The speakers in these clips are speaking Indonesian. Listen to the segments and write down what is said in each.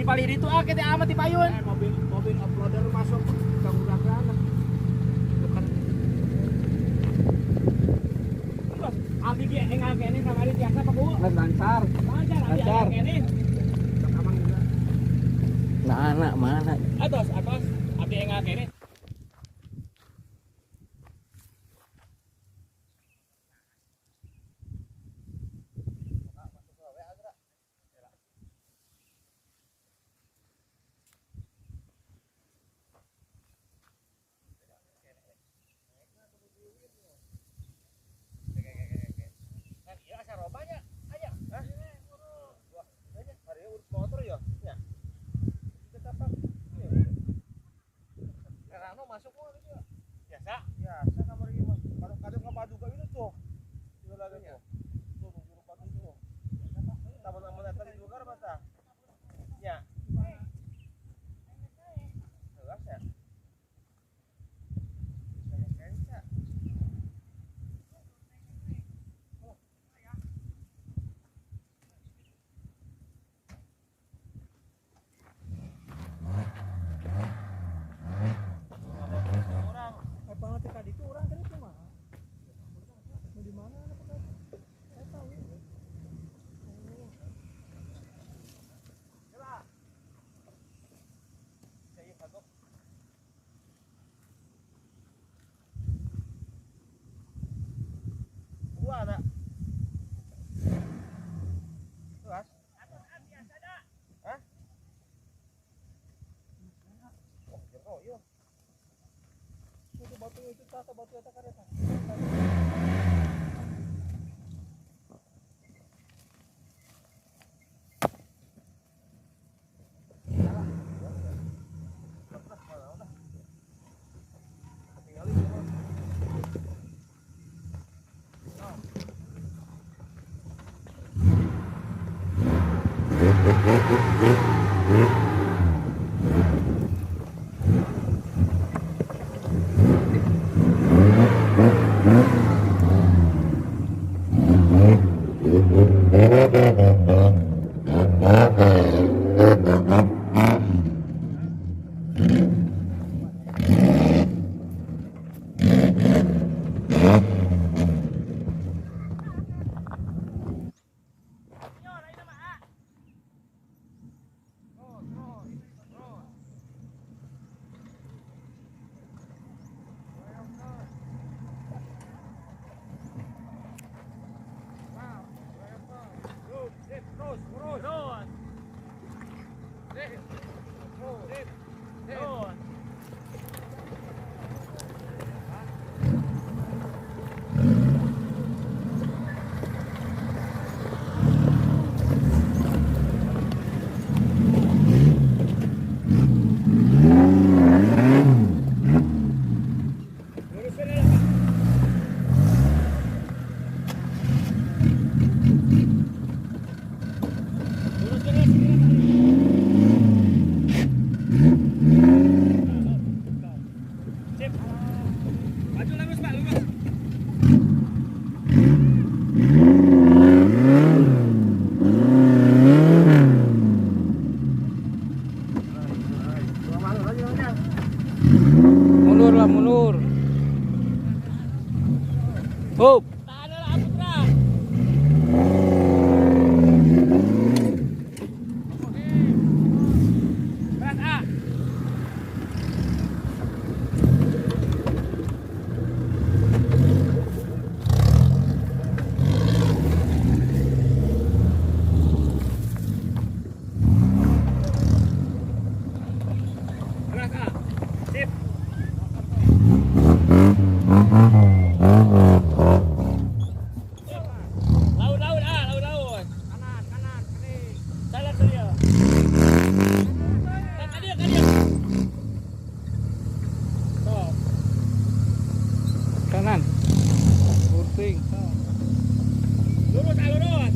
Paling itu kita amat di payun. Mobil uploader masuk ke gudang. Abi ge engal kene kamari biasa Pak Bu. Lancar. Lancar kene. Nah, anak mana? Atos, abi engal kene. Masuk mau gitu. Biasa. Biasa kamar ini mah. Kadang-kadang enggak juga ini tuh. Itu lagi tuh. Tuh buru padu tuh. Taman-taman tadi juga kan masa. Ya. Jelas ya. Ada. Jelas. Hah? Oh, iya. Itu batu itu tata batu eta kareta. Sip.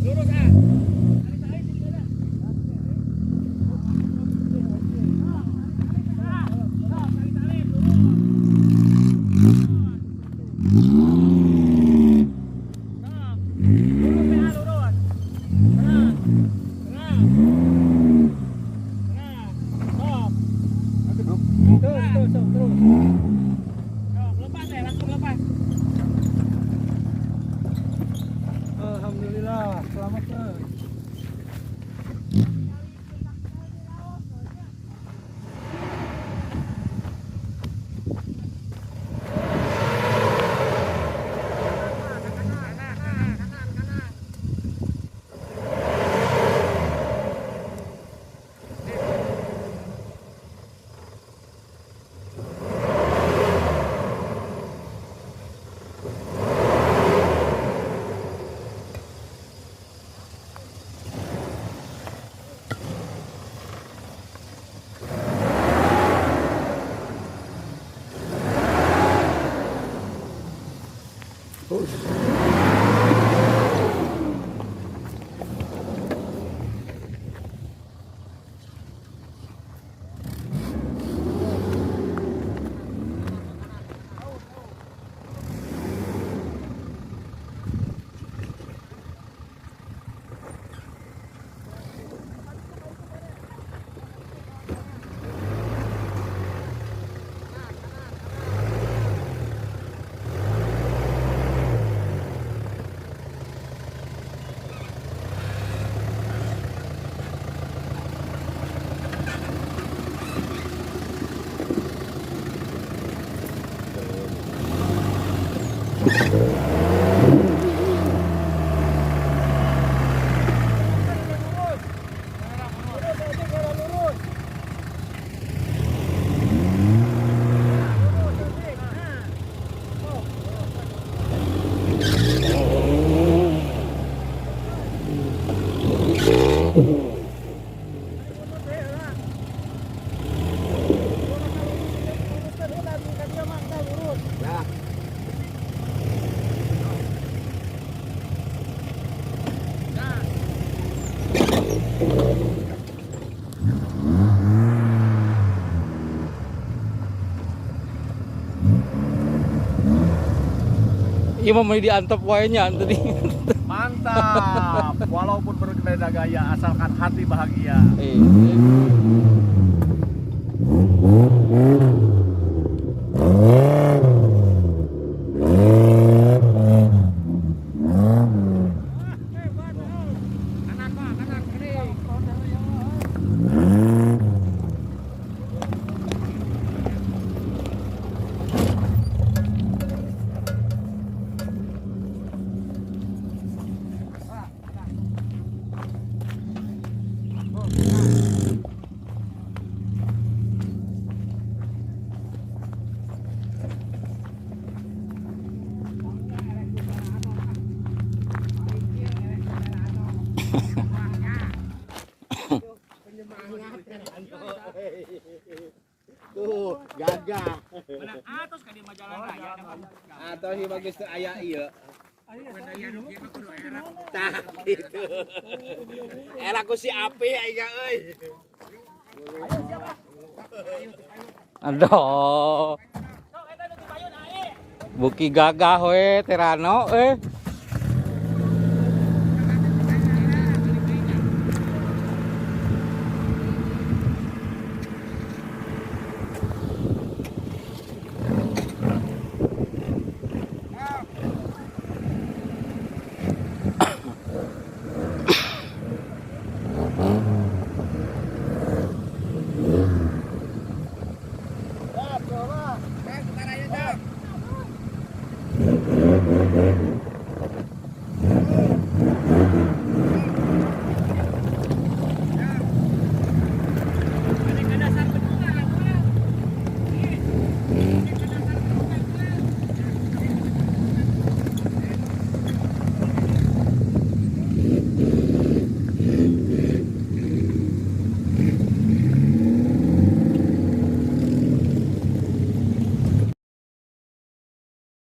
Lurus ah. Tarik tarik sini dah. Tarik tarik lurus. Alhamdulillah, selamat Mas. Iya mau diantep wae-nya tadi. Mantap, walaupun berbeda gaya asalkan hati bahagia. Tuh, gagah. Menang atos ka di Majalah Raya. Atau si bagus tuh aya ieu. Tah gitu. Era ku si api aing euy. Aduh. Buki gagah we Terano